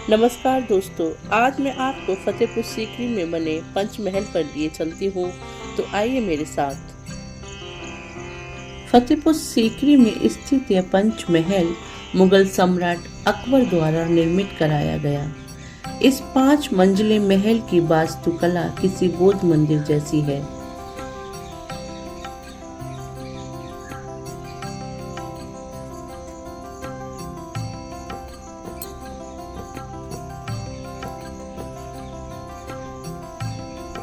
नमस्कार दोस्तों, आज मैं आपको फतेहपुर सीकरी में बने पंचमहल पर लिए चलती हूँ। तो आइए मेरे साथ। फतेहपुर सीकरी में स्थित यह पंचमहल मुगल सम्राट अकबर द्वारा निर्मित कराया गया। इस 5 मंजिले महल की वास्तुकला किसी बौद्ध मंदिर जैसी है।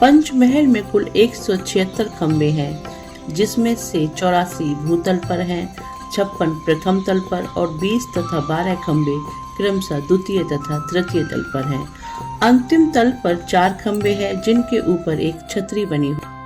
पंचमहल में कुल 176 खंबे हैं, जिसमें से 84 भूतल पर हैं, 56 प्रथम तल पर और 20 तथा 12 खंबे क्रमशः द्वितीय तथा तृतीय तल पर हैं। अंतिम तल पर 4 खंबे हैं, जिनके ऊपर एक छतरी बनी हुई।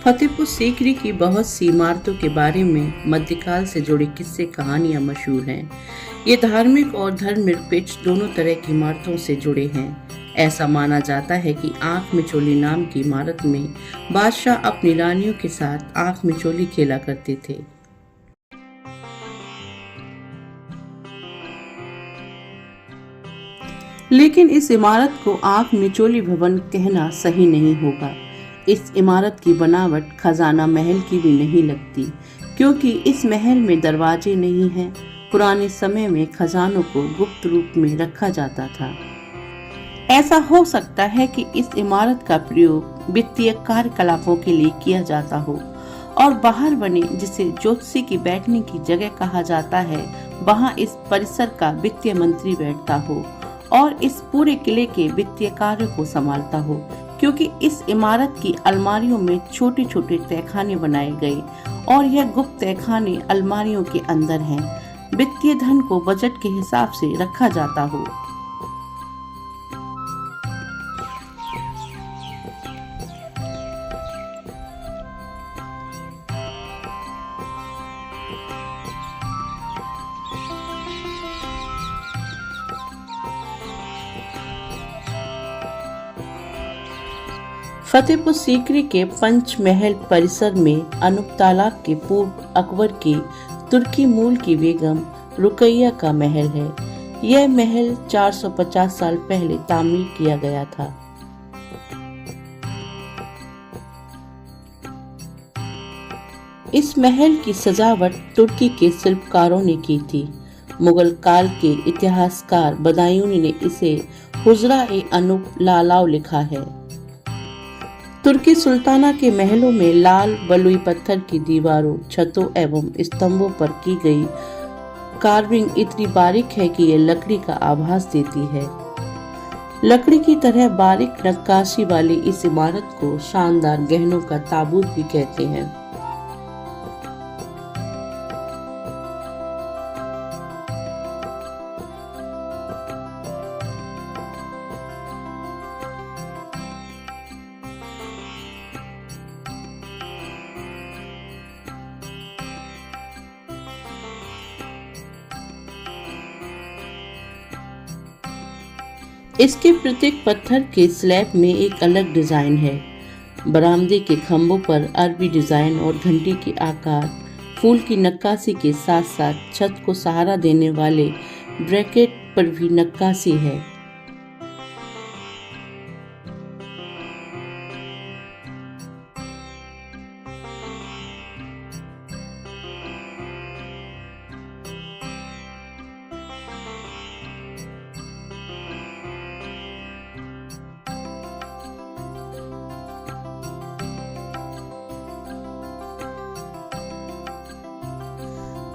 फतेहपुर सीकरी की बहुत सी इमारतों के बारे में मध्यकाल से जुड़े किस्से कहानियां मशहूर हैं। ये धार्मिक और धर्मनिरपेक्ष दोनों तरह की इमारतों से जुड़े हैं। ऐसा माना जाता है कि आंख मिचोली नाम की इमारत में बादशाह अपनी रानियों के साथ आंख मिचोली खेला करते थे। लेकिन इस इमारत को आंख मिचोली भवन कहना सही नहीं होगा। इस इमारत की बनावट खजाना महल की भी नहीं लगती, क्योंकि इस महल में दरवाजे नहीं हैं। पुराने समय में खजानों को गुप्त रूप में रखा जाता था। ऐसा हो सकता है कि इस इमारत का प्रयोग वित्तीय कार्यकलापों के लिए किया जाता हो और बाहर बने, जिसे ज्योतिषी की बैठने की जगह कहा जाता है, वहां इस परिसर का वित्तीय मंत्री बैठता हो और इस पूरे किले के वित्तीय कार्य को संभालता हो, क्योंकि इस इमारत की अलमारियों में छोटे छोटे तहखाने बनाए गए और यह गुप्त तहखाने अलमारियों के अंदर हैं। वित्तीय धन को बजट के हिसाब से रखा जाता हो। फतेहपुर सीकरी के पंचमहल परिसर में अनूप तालाब के पूर्व अकबर की तुर्की मूल की बेगम रुकैया का महल है। यह महल 450 साल पहले तामीर किया गया था। इस महल की सजावट तुर्की के शिल्पकारों ने की थी। मुगल काल के इतिहासकार बदायूनी ने इसे हुजरा-ए-अनूप लालाव लिखा है। तुर्की सुल्ताना के महलों में लाल बलुई पत्थर की दीवारों, छतों एवं स्तंभों पर की गई कार्विंग इतनी बारीक है कि यह लकड़ी का आभास देती है। लकड़ी की तरह बारीक नक्काशी वाली इस इमारत को शानदार गहनों का ताबूत भी कहते हैं। इसके प्रत्येक पत्थर के स्लैब में एक अलग डिजाइन है। बरामदे के खंभों पर अरबी डिजाइन और घंटी के आकार, फूल की नक्काशी के साथ साथ छत को सहारा देने वाले ब्रैकेट पर भी नक्काशी है।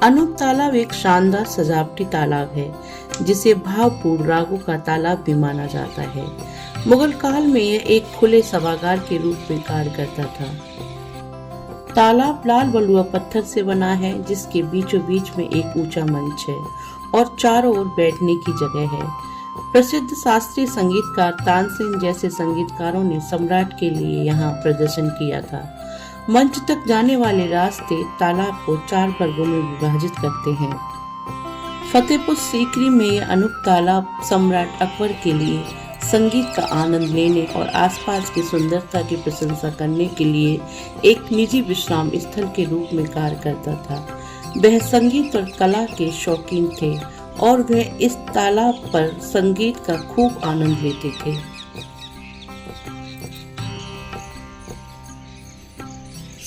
अनूप तालाब एक शानदार सजावटी तालाब है जिसे भावपूर्ण रागों का तालाब भी माना जाता है। मुगल काल में यह एक खुले सभागार के रूप में कार्य करता था। तालाब लाल बलुआ पत्थर से बना है जिसके बीचों बीच में एक ऊंचा मंच है और चारों ओर बैठने की जगह है। प्रसिद्ध शास्त्रीय संगीतकार तानसेन जैसे संगीतकारों ने सम्राट के लिए यहाँ प्रदर्शन किया था। मंच तक जाने वाले रास्ते तालाब को 4 वर्गों में विभाजित करते हैं। फतेहपुर सीकरी में यह अनूप तालाब सम्राट अकबर के लिए संगीत का आनंद लेने और आसपास की सुंदरता की प्रशंसा करने के लिए एक निजी विश्राम स्थल के रूप में कार्य करता था। वह संगीत और कला के शौकीन थे और वह इस तालाब पर संगीत का खूब आनंद लेते थे।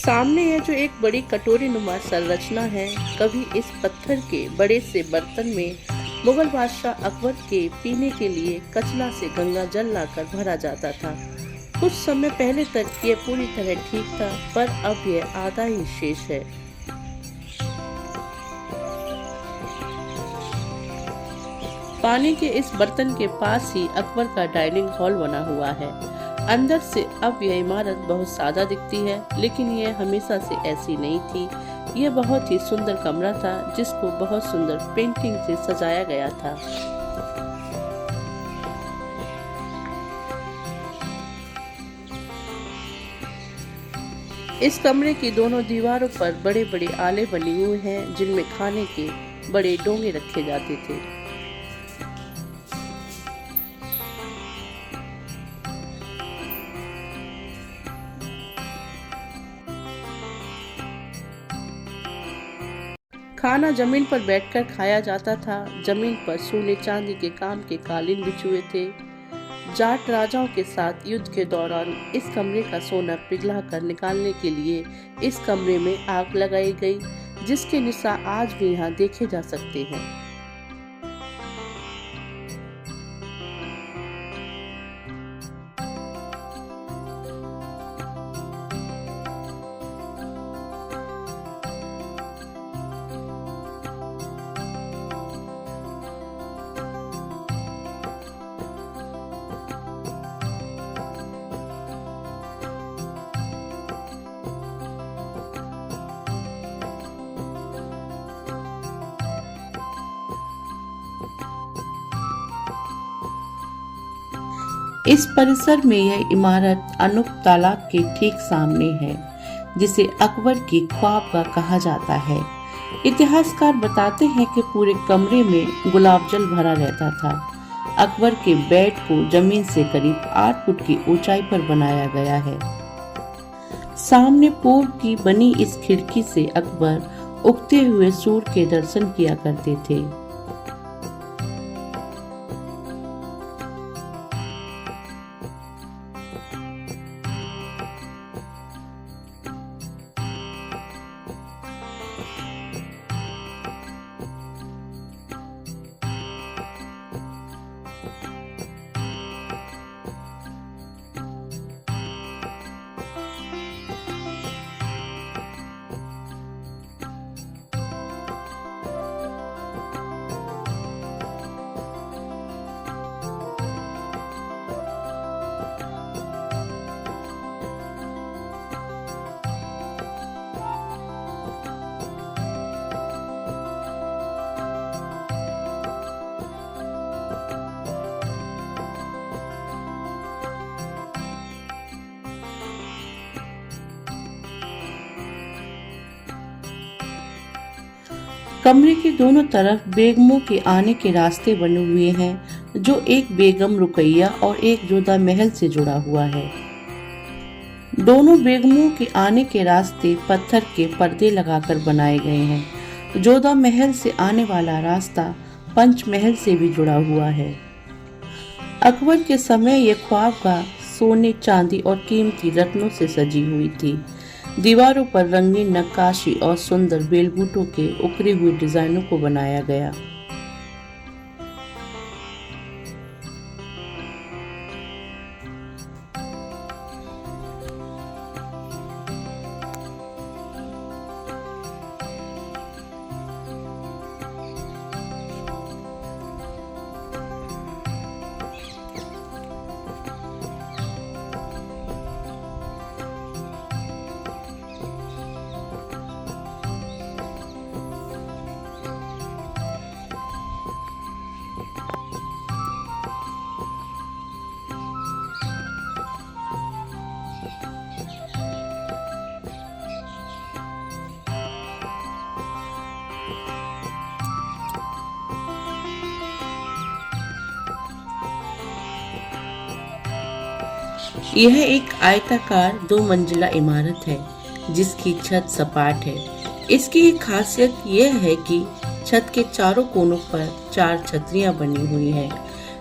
सामने यह जो एक बड़ी कटोरी नुमा संरचना है, कभी इस पत्थर के बड़े से बर्तन में मुगल बादशाह अकबर के पीने के लिए कचला से गंगा जल लाकर भरा जाता था। कुछ समय पहले तक यह पूरी तरह ठीक था, पर अब यह आधा ही शेष है। पानी के इस बर्तन के पास ही अकबर का डाइनिंग हॉल बना हुआ है। अंदर से अब यह इमारत बहुत सादा दिखती है, लेकिन यह हमेशा से ऐसी नहीं थी। यह बहुत ही सुंदर कमरा था जिसको बहुत सुंदर पेंटिंग से सजाया गया था। इस कमरे की दोनों दीवारों पर बड़े बड़े आले बने हुए हैं जिनमें खाने के बड़े डोंगे रखे जाते थे। खाना जमीन पर बैठकर खाया जाता था। जमीन पर सोने चांदी के काम के कालीन बिछे हुए थे। जाट राजाओं के साथ युद्ध के दौरान इस कमरे का सोना पिघलाकर निकालने के लिए इस कमरे में आग लगाई गई, जिसके निशान आज भी यहाँ देखे जा सकते हैं। इस परिसर में यह इमारत अनूप तालाब के ठीक सामने है, जिसे अकबर की ख्वाबगाह कहा जाता है। इतिहासकार बताते हैं कि पूरे कमरे में गुलाब जल भरा रहता था। अकबर के बेड को जमीन से करीब 8 फुट की ऊंचाई पर बनाया गया है। सामने पूर्व की बनी इस खिड़की से अकबर उगते हुए सूर्य के दर्शन किया करते थे। कमरे के दोनों तरफ बेगमों के आने के रास्ते बने हुए हैं, जो एक बेगम रुकैया और एक जोधा महल से जुड़ा हुआ है। दोनों बेगमों के आने के रास्ते पत्थर के पर्दे लगाकर बनाए गए हैं। जोधा महल से आने वाला रास्ता पंचमहल से भी जुड़ा हुआ है। अकबर के समय यह ख्वाबगाह सोने, चांदी और कीमती रत्नों से सजी हुई थी। दीवारों पर रंगीन नक्काशी और सुंदर बेलबूटों के उकरी हुई डिजाइनों को बनाया गया। यह एक आयताकार 2 मंजिला इमारत है जिसकी छत सपाट है। इसकी एक खासियत यह है कि छत के चारों कोनों पर 4 छतरियां बनी हुई हैं।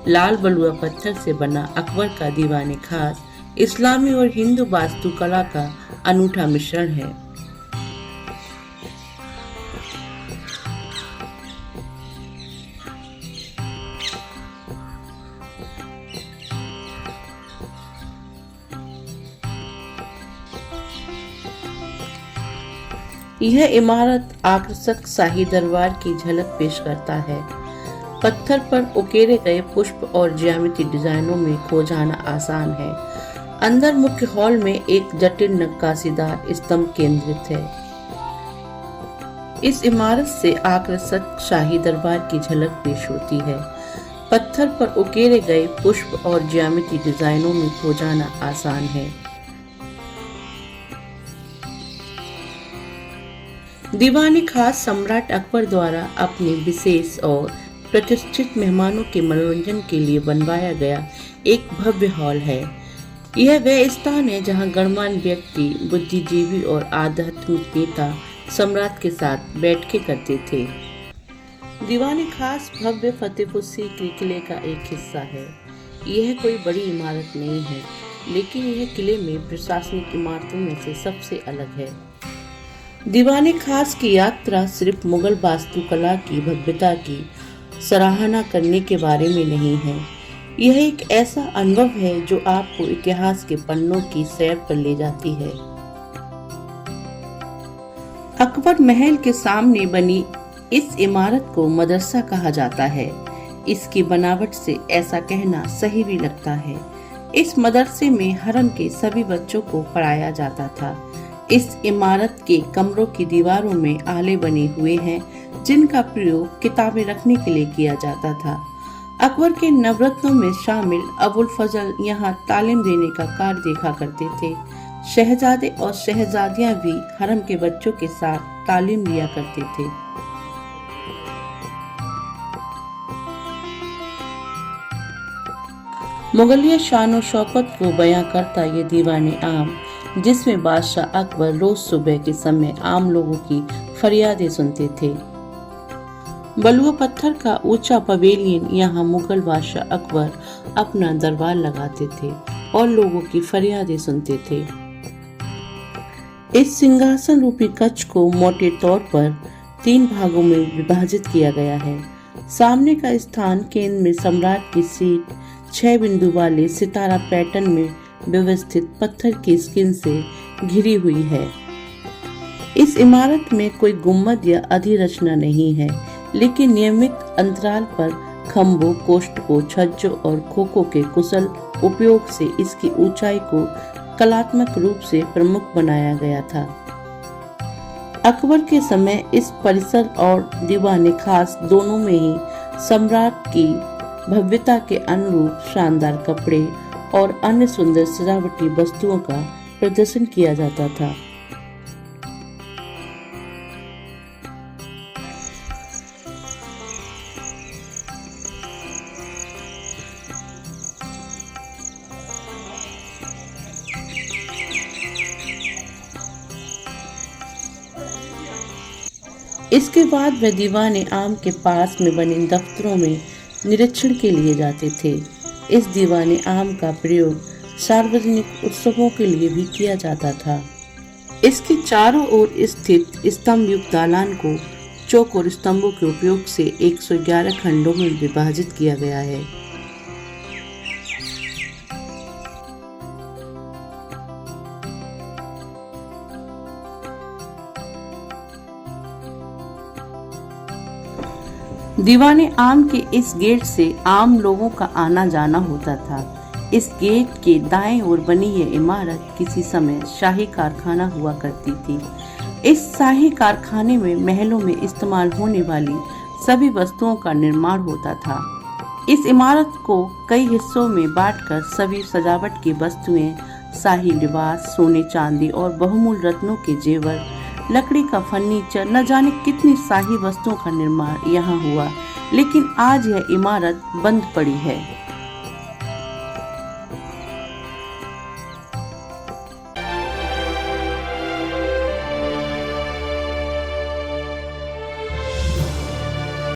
लाल बलुआ पत्थर से बना अकबर का दीवान खास इस्लामी और हिंदू वास्तुकला का अनूठा मिश्रण है। यह इमारत आकर्षक शाही दरबार की झलक पेश करता है। पत्थर पर उकेरे गए पुष्प और ज्यामिति डिजाइनों में खो जाना आसान है। अंदर मुख्य हॉल में एक जटिल नक्काशीदार स्तंभ केंद्रित है। इस इमारत से आकर्षक शाही दरबार की झलक पेश होती है। पत्थर पर उकेरे गए पुष्प और ज्यामिति डिजाइनों में खो जाना आसान है। दीवान खास सम्राट अकबर द्वारा अपने विशेष और प्रतिष्ठित मेहमानों के मनोरंजन के लिए बनवाया गया एक भव्य हॉल है। यह वह स्थान है जहां गणमान्य व्यक्ति, बुद्धिजीवी और आध्यात्मिक नेता सम्राट के साथ बैठकें करते थे। दीवान खास भव्य फतेहपुर सीकरी किले का एक हिस्सा है। यह कोई बड़ी इमारत नहीं है, लेकिन यह किले में प्रशासनिक इमारतों में से सबसे अलग है। दीवान खास की यात्रा सिर्फ मुगल वास्तुकला की भव्यता की सराहना करने के बारे में नहीं है। यह एक ऐसा अनुभव है जो आपको इतिहास के पन्नों की सैर पर ले जाती है। अकबर महल के सामने बनी इस इमारत को मदरसा कहा जाता है। इसकी बनावट से ऐसा कहना सही भी लगता है। इस मदरसे में हरम के सभी बच्चों को पढ़ाया जाता था। इस इमारत के कमरों की दीवारों में आले बने हुए हैं जिनका प्रयोग किताबें रखने के लिए किया जाता था। अकबर के नवरत्नों में शामिल अबुल फजल यहाँ तालीम देने का कार्य देखा करते थे। शहजादे और शहजादियां भी हरम के बच्चों के साथ तालीम लिया करते थे। मुगलिया शान शौकत को बयां करता ये दीवाने आम, जिसमें बादशाह अकबर रोज सुबह के समय आम लोगों की फरियादें सुनते थे। बलुआ पत्थर का ऊंचा पवेलियन यहाँ मुगल बादशाह अकबर अपना दरबार लगाते थे और लोगों की फरियादें सुनते थे। इस सिंहासन रूपी कक्ष को मोटे तौर पर 3 भागों में विभाजित किया गया है। सामने का स्थान केंद्र में सम्राट की सीट 6 बिंदु वाले सितारा पैटर्न में व्यवस्थित पत्थर की स्किन से घिरी हुई है। इस इमारत में कोई गुम्बद या अधिरचना नहीं है, लेकिन नियमित अंतराल पर खम्भों, कोष्ठकों, छज्जों और खोखों के कुशल उपयोग से इसकी ऊंचाई को कलात्मक रूप से प्रमुख बनाया गया था। अकबर के समय इस परिसर और दीवाने खास दोनों में ही सम्राट की भव्यता के अनुरूप शानदार कपड़े और अन्य सुंदर सजावटी वस्तुओं का प्रदर्शन किया जाता था। इसके बाद वह दीवाने आम के पास में बने दफ्तरों में निरीक्षण के लिए जाते थे। इस दीवाने आम का प्रयोग सार्वजनिक उत्सवों के लिए भी किया जाता था। इसके चारों ओर स्थित स्तंभ युक्त दालान को चौकोर स्तंभों के उपयोग से 111 खंडों में विभाजित किया गया है। दीवाने आम के इस गेट से आम लोगों का आना जाना होता था। इस गेट के दाएं ओर बनी यह इमारत किसी समय शाही कारखाना हुआ करती थी। इस शाही कारखाने में महलों में इस्तेमाल होने वाली सभी वस्तुओं का निर्माण होता था। इस इमारत को कई हिस्सों में बांटकर सभी सजावट की वस्तुएं, शाही लिबास, सोने चांदी और बहुमूल्य रत्नों के जेवर, लकड़ी का फर्नीचर, न जाने कितनी शाही वस्तुओं का निर्माण यहाँ हुआ। लेकिन आज यह इमारत बंद पड़ी है।